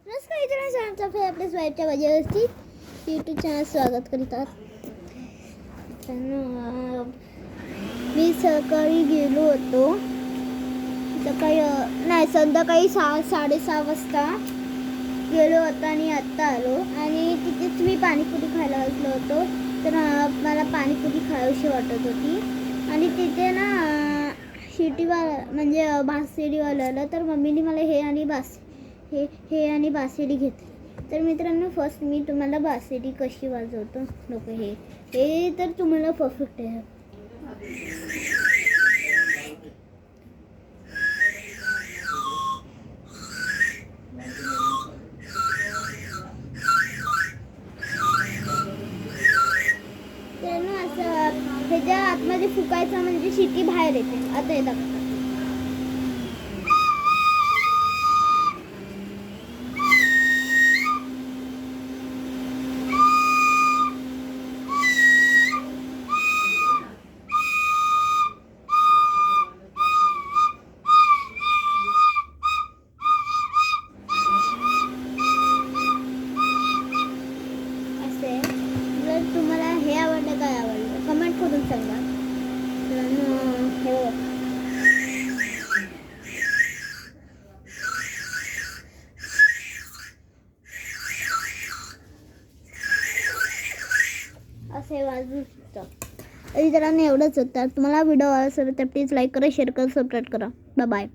नमस्कार मित्रांनो, आपल्या स्वाईटच्या वजेवरती यूट्यूब चॅनल स्वागत करीतात. मी सकाळी गेलो होतो, संध्याकाळी 6-6:30 वाजता गेलो होतो आणि आत्ता आलो. आणि तिथेच मी पाणीपुरी खायला बसलो होतो. तर मला पाणीपुरी खावीशी वाटत होती आणि तिथे ना शिटीवाला म्हणजे बासुंदीवाला आला. तर मम्मीने मला हे आणि बासुंदी घेतली. तर मित्रांनो, फर्स्ट मी तुम्हाला बासुंदी कशी वाजवतो नको हे तर तुम्हाला परफेक्ट आहे. तर असं ह्याच्या आतमध्ये फुकायचं म्हणजे शिटी बाहेर येते. आता हे दाखवतो. जर तुम्हाला हे आवडलं काय आवडलं कमेंट करून सांगा. असे वाजू शकतं. मित्रांनो, एवढंच होतं. तुम्हाला व्हिडिओ आवडला असेल तर प्लीज लाईक करा, शेअर करा, सबस्क्राईब करा. बाय.